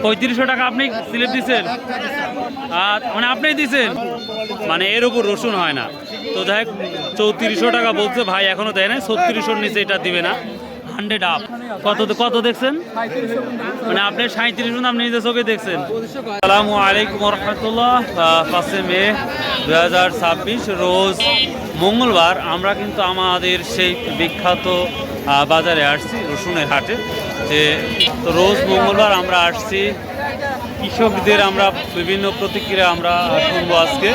3500 টাকা আপনি স্লিপ দিচ্ছেন, আর মানে আপনিই দিচ্ছেন, মানে এর উপর রসুন হয় না। তো যাই হোক 3400 টাকা বলছে ভাই, এখনো দেয় না। 3600 নিচে এটা দিবে না, 100 আপ। কত দেখছেন? মানে আপনি 37 আপনি নিজের চোখে দেখছেন। আসসালামু আলাইকুম রহমতুল্লাহ। 5 মে 2026 রোজ মঙ্গলবার। আমরা কিন্তু আমাদের সেই বিখ্যাত বাজারে আসছি, রসুনের হাটে। যে তো রোজ মঙ্গলবার আমরা আসছি, কৃষকদের আমরা বিভিন্ন প্রতিক্রিয়া আমরা শুনবো আজকে।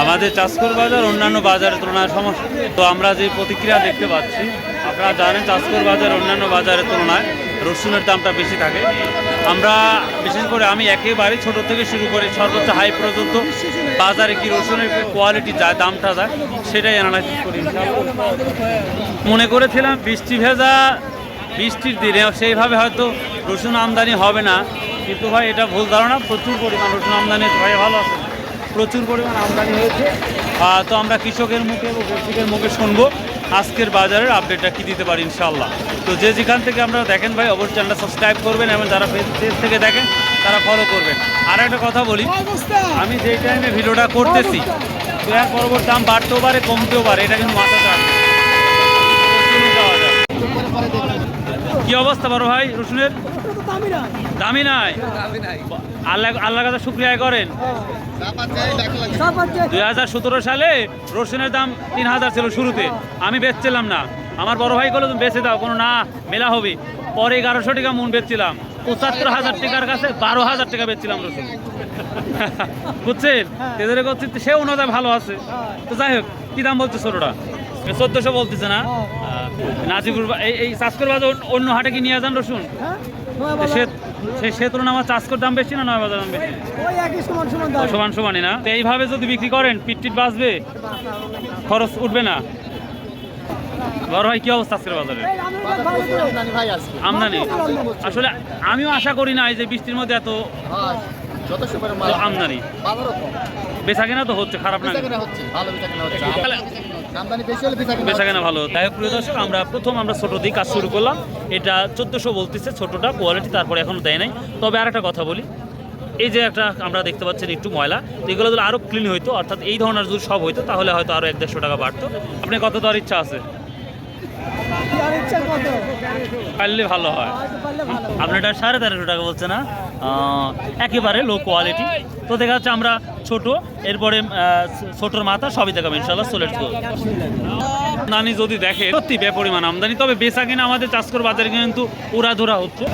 আমাদের চাষকর বাজার অন্যান্য বাজারের তুলনায় সমস্যা, তো আমরা যে প্রতিক্রিয়া দেখতে পাচ্ছি, আপনারা জানেন চাষকর বাজার অন্যান্য বাজারের তুলনায় রসুনের দামটা বেশি থাকে। আমরা বিশেষ করে আমি একেবারে ছোট থেকে শুরু করে সর্বোচ্চ হাই পর্যন্ত বাজারে কি রসুনের কোয়ালিটি যায়, দামটা যায়, সেটাই অ্যানালাইসিস করি। মনে করেছিলাম বৃষ্টির দিনে সেইভাবে হয়তো রসুন আমদানি হবে না, কিন্তু ভাই এটা ভুল ধারণা। প্রচুর পরিমাণ রসুন আমদানি হয়েছে ভাই, ভালো আছে, প্রচুর পরিমাণ আমদানি হয়েছে। তো আমরা কৃষকের মুখে এবং ব্যক্তিদের মুখে শুনবো আজকের বাজারের আপডেটটা কি দিতে পারি ইনশাল্লাহ। তো যে যেখান থেকে আমরা দেখেন ভাই, অবশ্যই চ্যানেলটা সাবস্ক্রাইব করবেন, এবং যারা পেজ থেকে দেখেন তারা ফলো করবেন। আর একটা কথা বলি, আমি যেই টাইমে ভিডিওটা করতেছি তো এর পরবর্তী দাম বাড়তেও পারে, কমতেও পারে, এটা কিন্তু মাথা রাখবেন। কি অবস্থা বড় ভাই রসুনের? দামি নাই। আল্লাহ কাছে শুকরিয়া করেন। 2017 সালে রসুনের দাম 3000 ছিল শুরুতে, আমি বেচছিলাম না। আমার বড় ভাই বললো তুমি বেচে দাও, কোনো না মেলা হবে। পরে 1100 টাকা মন বেচছিলাম, 75,000 টাকার কাছে 12,000 টাকা বেচছিলাম রসুন। বুঝছেন, এদের করছি সে অনুযায়ী ভালো আছে। তো যাই হোক, কি দাম বলছে ছোটটা? 1400 বলতেছে না? নাজিপুর এই চাষকর বাজার অন্য হাটে কি নিয়ে যান রসুন? সে তুলনায় আমার চাষকর দাম বেশি না নয় বাজার দাম বেশি? সমান সমানই না? তো এইভাবে যদি বিক্রি করেন পিট বাঁচবে, খরচ উঠবে না। বড় ভাই কি অবস্থা আজকের বাজারে? আমদানি আসলে আমিও আশা করি না যে বৃষ্টির মধ্যে এত আমদানি। বেচা কেনা তো হচ্ছে, খারাপ না, বেচা কেনা ভালো। তাই প্রিয় দর্শক, আমরা ছোট দিয়ে কাজ শুরু করলাম। এটা 1400 বলতেছে ছোটটা কোয়ালিটি, তারপরে এখনো দেয় নাই। তবে আর একটা কথা বলি, এই যে একটা আমরা দেখতে পাচ্ছেন একটু ময়লা, এগুলো যদি আরো ক্লিন হইতো, অর্থাৎ এই ধরনের যদি সব হইতো, তাহলে হয়তো আরো 100-150 টাকা বাড়তো। আপনি কত দেওয়ার ইচ্ছা আছে? পারলে ভালো হয়। আপনি এটা 1350 টাকা বলছে না? একেবারে লো কোয়ালিটি। তো দেখা যাচ্ছে আমরা ছোট, এরপরে ছোটোর মাথা সবই দেখাবো ইনশাল্লাহ। সোলেট আমদানি যদি দেখে সত্যি বেপরিমাণ আমদানি, তবে বেচা কিনা আমাদের চাষকর বাজারে কিন্তু উড়াধুরা হচ্ছে।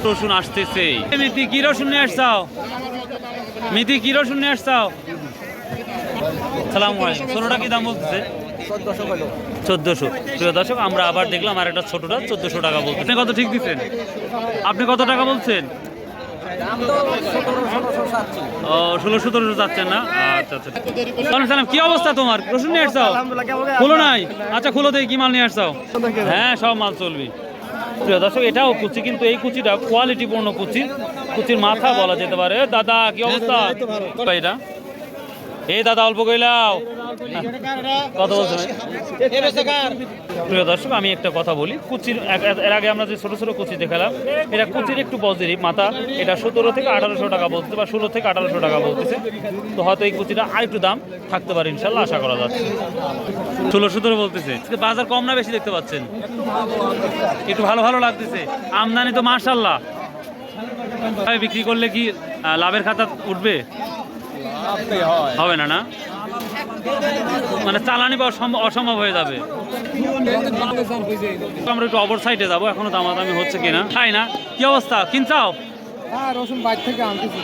রসুন আসতেছে। মিতি কি রসুন নিয়ে আসছাও? মিতি কি রসুন নিয়ে আসছাও? সালাম আলাইকুম। ছোটটা কি দাম বলতেছে? 1400। প্রিয় দর্শক, আমরা আবার দেখলাম আর একটা ছোটটা 1400 টাকা বলছে। আপনি কত ঠিক দিচ্ছেন? আপনি কত টাকা বলছেন? 1600-1700 যাচ্ছেন না? আচ্ছা আচ্ছা। সালাম, কি অবস্থা তোমার? রসুন নিয়ে আসছাও? খুলো নাই? আচ্ছা খুলো, দেখি কি মাল নিয়ে আসছাও। হ্যাঁ, সব মাল চলবে। প্রিয় দর্শক, এটাও কুচি, কিন্তু এই কুচিটা কোয়ালিটিপূর্ণ কুচির মাথা বলা যেতে পারে। দাদা কি অবস্থা? এটা এই দাদা অল্প কইলাও, কত বলছেন? প্রিয় দর্শক, আমি একটা কথা বলি, কুচির এর আগে আমরা যে ছোট ছোট কুচি দেখালাম, এটা কুচির একটু পজিটিভ মাথা। এটা 17 থেকে 1800 টাকা বলতেছে, বা 16 থেকে 1800 টাকা বলতেছে। তো হয়তো এই কুচিটা আরেকটু দাম থাকতে পারে ইনশাল্লাহ, আশা করা যাচ্ছে। 16-17 বলতেছে। বাজার কম না বেশি দেখতে পাচ্ছেন? একটু ভালো লাগতেছে। আমদানি তো মাশাআল্লাহ। বিক্রি করলে কি লাভের খাতা উঠবে? হবে না, না মানে চালানি বা অসম্ভব হয়ে যাবে। আমরা একটু অপর সাইডে যাবো, এখনো দামাদামি হচ্ছে কিনা। তাই না? কি অবস্থা, কিনছাও?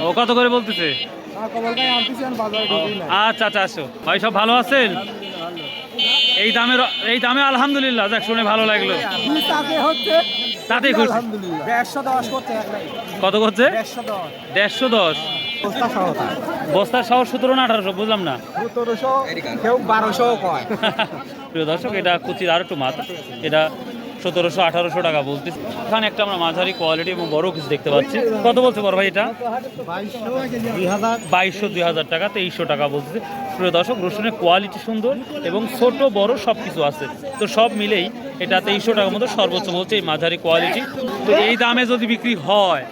ও কত করে বলতেছে? আচ্ছা আচ্ছা, আসো ভাই, সব ভালো আছেন? এই দামে আলহামদুলিল্লাহ, যাক শুনে ভালো লাগলো। তাতেই খুশি। কত করছে? 110। বস্তার সহ 17 না 1800? বুঝলাম না। 1200 কয়। প্রিয় দর্শক, এটা কুচির আর একটু মাথা, এটা 1700-1800 টাকা বলতেছে। এখানে একটা আমরা মাঝারি কোয়ালিটি এবং বড় কিছু দেখতে পাচ্ছি। কত বলছে বড় ভাই এটা? 2200-2000 টাকা, 2300 টাকা বলতেছে। প্রিয় দর্শক, রসুনের কোয়ালিটি সুন্দর এবং ছোট বড় সব কিছু আছে, তো সব মিলেই এটা 2300 টাকার মতো সর্বোচ্চ বলছে এই মাঝারি কোয়ালিটি। তো এই দামে যদি বিক্রি হয়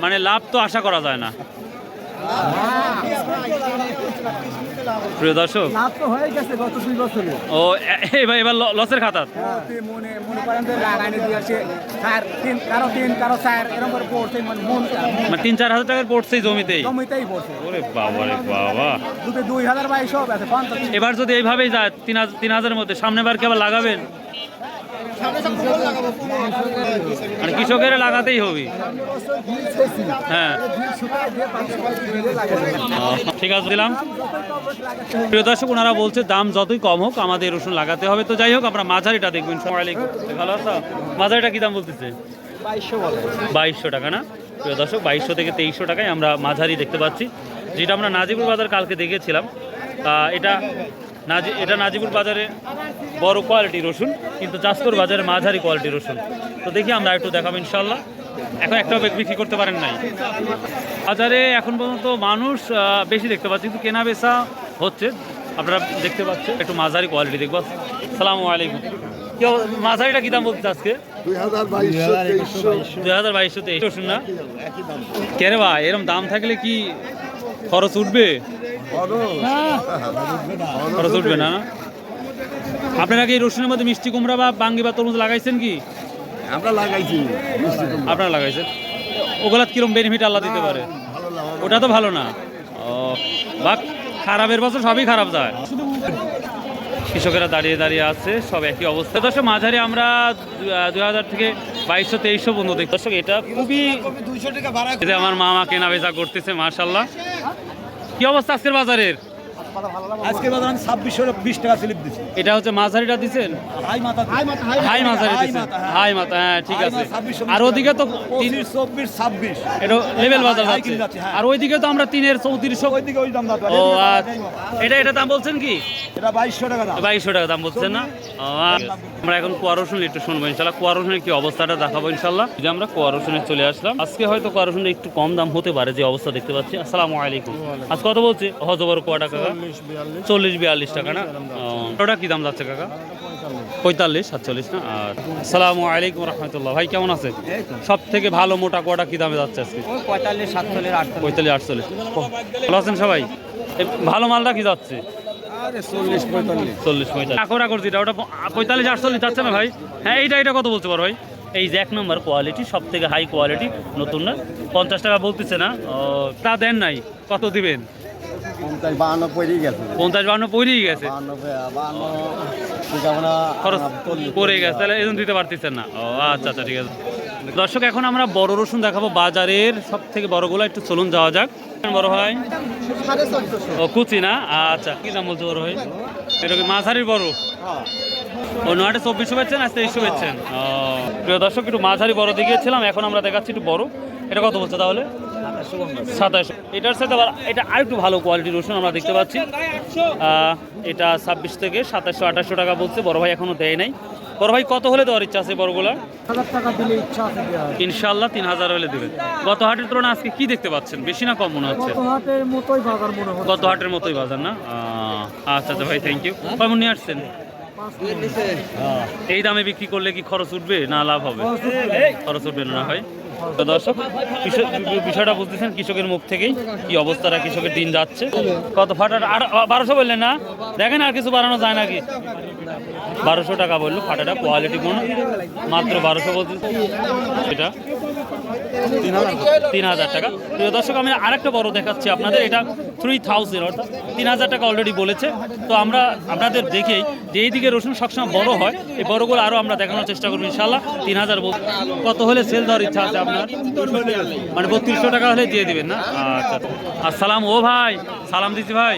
মানে লাভ তো আশা করা যায় না। প্রিয় দর্শক, লাভ তো হয়ে গেছে গত 2 বছরে। ও এবার এবার লসের খাতাত। মনে করেন যে লাগাইনে দিয়েছে কারো 3 কারো 4 এরকম করে পড়ছে, মানে 3-4 হাজার টাকার পড়ছে জমিতেই পড়ছে। ওরে বাবা রে বাবা, 2022 আছে 50। এবার যদি এইভাবেই যায় 3,000-এর মধ্যে, সামনে বার কি আবার লাগাবেন? মানে কৃষকেরা লাগাতেই হবে। হ্যাঁ ঠিক আছে, দিলাম। প্রিয় দর্শক, ওনারা বলছে দাম যতই কম হোক আমাদের রসুন লাগাতে হবে। তো যাই হোক, আমরা মাঝারিটা দেখবেন। ভালো আছো? মাঝারিটা কি দাম বলতেছে? 2200 টাকা না প্রিয় দর্শক? 2200 থেকে 2300 টাকায় আমরা মাঝারি দেখতে পাচ্ছি, যেটা আমরা নাজিপুর বাজার কালকে দেখেছিলাম। এটা নাজিপুর বাজারে বড় কোয়ালিটি রসুন, কিন্তু চাষকর বাজারে মাঝারি কোয়ালিটি রসুন। তো দেখি আমরা একটু দেখাবো ইনশাল্লাহ। এখন একটাও বিক্রি করতে পারেন নাই বাজারে এখন পর্যন্ত। মানুষ বেশি দেখতে পাচ্ছি, কিন্তু কেনা বেচা হচ্ছে, আপনারা দেখতে পাচ্ছেন। একটু মাঝারি কোয়ালিটি দেখবো। আসসালামু আলাইকুম। কি মাঝারিটা কি দাম বলতে আজকে? 2223 রসুন না? কে রে ভাই, এরকম দাম থাকলে কি খরচ উঠবে? খরচ উঠবে না? আপনারা কি এই রসুনের মধ্যে মিষ্টি কুমড়া বা বাঙ্গি বা তরমুজ লাগাইছেন কি? আমরা লাগাইছি। আপনারা লাগাইছেন? ওগুলা কিরকম বেনিফিট আল্লাহ দিতে পারে? ওটা তো ভালো না। ও বা খারাপের বছর সবই খারাপ যায়। কৃষকেরা দাঁড়িয়ে দাঁড়িয়ে আছে, সব একই অবস্থা। দর্শক, মাঝারি আমরা 2000 থেকে 2200-2300 পর্যন্ত দেখি। দর্শক, এটা খুবই 200 টাকা ভাড়া। আমার মামা কেনা বেচা করতেছে মাশাআল্লাহ। কি অবস্থা আজকের বাজারের? আজকে বাজার আমি 2620 টাকা স্লিপ দিছি। এটা হচ্ছে মাঝারিটা দিছেন? হাই মাঝারি দিছেন। হাই মাথা, হ্যাঁ ঠিক আছে। আর ওদিকে তো 25 24 26 এটা লেভেল বাজার যাচ্ছে। আর ওইদিকে তো আমরা 3-এর 3400। ওইদিকে ওই দাম দাও। ও আচ্ছা, এটা দাম বলছেন কি? এটা 2200 টাকা দাম। 2200 টাকা দাম বলছেন না? আমরা এখন কুয়া রসুন একটু শুনবো ইনশাল্লাহ। কুয়া রসুনের কি অবস্থাটা দেখাবো ইনশাল্লাহ। যে আমরা কুয়া রসুনে চলে আসলাম। আজকে হয়তো কুয়া রসুনের একটু কম দাম হতে পারে, যে অবস্থা দেখতে পাচ্ছি। আসসালামু আলাইকুম। আজ কত বলছে হজবর কুয়াটা কাকা? 40-42 টাকা না? ওটা কি দাম যাচ্ছে কাকা? 45-47 না? আসসালামু আলাইকুম রহমতুল্লাহ। ভাই কেমন আছে? সব থেকে ভালো মোটা কুয়াটা কি দামে যাচ্ছে আজকে? 45-47 ভালো আছেন সবাই? ভালো মালটা কি যাচ্ছে? 40-45 আকরা করছি। ওটা 45-48 যাচ্ছে না ভাই? হ্যাঁ, এটা কত বলতে পারো ভাই? এই যে 1 নম্বর কোয়ালিটি, সব থেকে হাই কোয়ালিটি, নতুন না? 50 টাকা বলতেছে না? তা দেন নাই, কত দিবেন? 50-52 পড়েই গেছে। 50-52 পড়েই গেছে, 52 খরচ পড়ে গেছে, তাহলে এজন দিতে পারতেছেন না। ও আচ্ছা আচ্ছা, ঠিক আছে। দর্শক, এখন আমরা বড় রসুন দেখাবো বাজারের সব থেকে বড়গুলো। একটু চলুন যাওয়া যাক। বড় ভাই, ও কুচি না? আচ্ছা, কি দাম বলছে বড় ভাই? এটা কি মাঝারির বড়? ও 9টা 2400 বেচছেন, আজ 2300 বেচছেন। প্রিয় দর্শক, একটু মাঝারি বড় দেখিয়েছিলাম, এখন আমরা দেখাচ্ছি একটু বড়। এটা কত বলছে তাহলে? 2700। এটার সাথে আবার এটা আর একটু ভালো কোয়ালিটির রসুন আমরা দেখতে পাচ্ছি। এটা 26 থেকে 2700-2800 টাকা বলছে। বড় ভাই এখনো দেয় নাই। বড় ভাই কত হলে দেওয়ার ইচ্ছা আছে বড়গুলা? 1000 টাকা দিলে ইচ্ছা আছে দেওয়ার। ইনশাআল্লাহ 3000 হলে দেবেন। গত হাটের তুলনায় আজকে কি দেখতে পাচ্ছেন? বেশি না কম মনে হচ্ছে? গত হাটের মতোই বাজার মনে হচ্ছে। গত হাটের মতোই বাজার না? আচ্ছা আচ্ছা ভাই, থ্যাংক ইউ। কেমন নিয়ে আসছেন? এই দামে বিক্রি করলে কি খরচ উঠবে না লাভ হবে? খরচ উঠবে না ভাই। তো দর্শক, বিষয়টা বুঝতেছেন কৃষকের মুখ থেকেই কি অবস্থাটা, কৃষকের দিন যাচ্ছে। কত ফাটাটা? 1200 বললেন না? দেখেন আর কিছু বাড়ানো যায় নাকি? 1200 টাকা বললো ফাটাটা, কোয়ালিটি কোন মাত্র 1200 বলতে। এটা 3000 টাকা। প্রিয় দর্শক, আমি আরেকটা বড় দেখাচ্ছি আপনাদের। এটা 3000, অর্থাৎ 3000 টাকা অলরেডি বলেছে। তো আমরা আপনাদের দেখেই যে এইদিকে রসুন সবসময় বড় হয়, এই বড়গুলো আরও আমরা দেখানোর চেষ্টা করবো ইনশাল্লাহ। 3000 কত হলে সেল দেওয়ার ইচ্ছা আছে আপনার? মানে 3200 টাকা হলে দিয়ে দিবেন না? আচ্ছা। আসসালাম। ও ভাই, সালাম দিচ্ছি ভাই।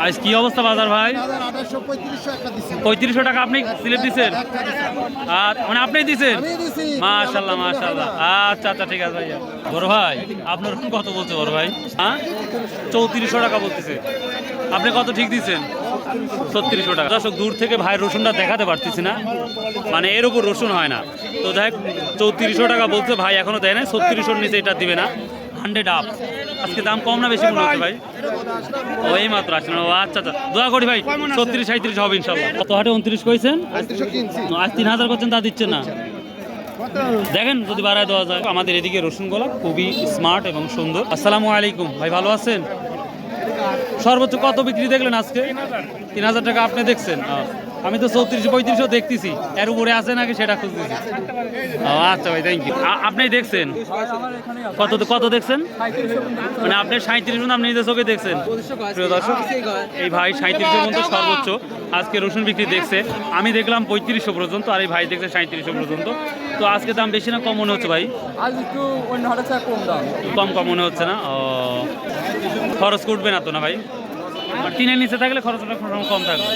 আজ কি অবস্থা বাজার ভাই? 3500 টাকা আপনি স্লিপ দিচ্ছেন? মানে আপনি দিচ্ছেন? মাশাআল্লাহ মাশাআল্লাহ। আচ্ছা আচ্ছা, ঠিক আছে ভাইয়া। বড় ভাই, আপনার কত বলছে বড় ভাই? 3400 টাকা বলতেছে। আপনি কত ঠিক দিচ্ছেন? 3600 টাকা। দর্শক, দূর থেকে ভাই রসুনটা দেখাতে পারতেছি না, মানে এর উপর রসুন হয় না। তো দেখ, 3400 টাকা বলছে ভাই, এখনো দেয় না। 3600 নিচে এটা দিবে না। 100 আপ। আজকে দাম কম না বেশি মনে হচ্ছে ভাই? ও এই মাত্র আসলেন। ও আচ্ছা আচ্ছা, দোয়া করি ভাই 36-37 হবে ইনশাল্লাহ। কত হাটে 29 কইছেন? আজ 3000 করছেন, তা দিচ্ছেন না? দেখেন যদি বাড়ায় দেওয়া যায়। আমাদের এদিকে রসুনগুলো খুবই স্মার্ট এবং সুন্দর। আসসালামু আলাইকুম ভাই, ভালো আছেন? সর্বোচ্চ কত বিক্রি দেখলেন আজকে? 3,000 টাকা আপনি দেখছেন? আমি তো 34-35 দেখতেছি, এর উপরে আছে নাকি সেটা খুঁজতেছি। আচ্ছা ভাই, থ্যাংক ইউ। আপনি দেখছেন কত দেখছেন? মানে আপনি 37 আপনি নিজের চোখে দেখছেন? প্রিয় দর্শক, এই ভাই 37 পর্যন্ত সর্বোচ্চ আজকে রসুন বিক্রি দেখছে। আমি দেখলাম 3500 পর্যন্ত, আর এই ভাই দেখছে 3700 পর্যন্ত। তো আজকে দাম বেশি না কম মনে হচ্ছে ভাই? আজ একটু অন্য হাটের চেয়ে কম দাম। কম মনে হচ্ছে না? খরচ করবে না তো না ভাই? মানে টিনের নিচে থাকলে খরচটা কম থাকবে।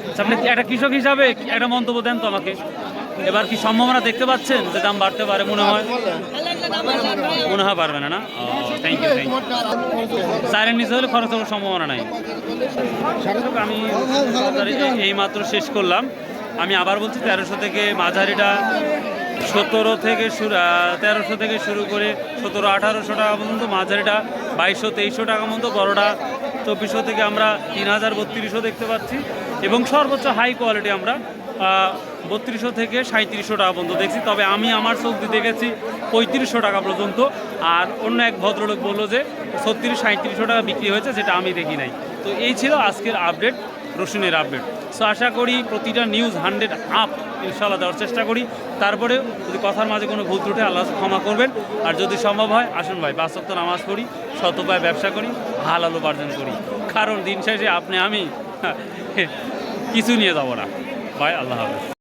আচ্ছা, আপনি একটা কৃষক হিসাবে একটা মন্তব্য দেন তো আমাকে। এবার কি সম্ভাবনা দেখতে পাচ্ছেন যে দাম বাড়তে পারে? মনে হয় পারবে না। না, থ্যাংক ইউ। চারের নিচে হলে খরচ হওয়ার সম্ভাবনা নাই। আমি এই মাত্র শেষ করলাম। আমি আবার বলছি 1300 থেকে মাঝারিটা 1300 থেকে শুরু করে 1700-1800 টাকা পর্যন্ত, মাঝারিটা 2200-2300 টাকা পর্যন্ত, বড়টা 2400 থেকে আমরা 3000-3200 দেখতে পাচ্ছি, এবং সর্বোচ্চ হাই কোয়ালিটি আমরা 3200 থেকে 3700 টাকা পর্যন্ত দেখছি। তবে আমি আমার চোখ দিয়ে দেখেছি 3500 টাকা পর্যন্ত। আর অন্য এক ভদ্রলোক বললো যে 3600-3700 টাকা বিক্রি হয়েছে, যেটা আমি দেখি নাই। তো এই ছিল আজকের আপডেট, রসুনের আপডেট। সো আশা করি প্রতিটা নিউজ 100 আপ ইনশাআল্লাহ দেওয়ার চেষ্টা করি। তারপরে যদি কথার মাঝে কোনো ভুল ত্রুটি, আল্লাহ ক্ষমা করবেন। আর যদি সম্ভব হয় আসুন ভাই 5 ওয়াক্ত নামাজ পড়ি, সৎ উপায়ে ব্যবসা করি, হালাল উপার্জন করি। কারণ দিন শেষে আমি কিছু নিয়ে যাব না ভাই। আল্লাহ হাফেজ।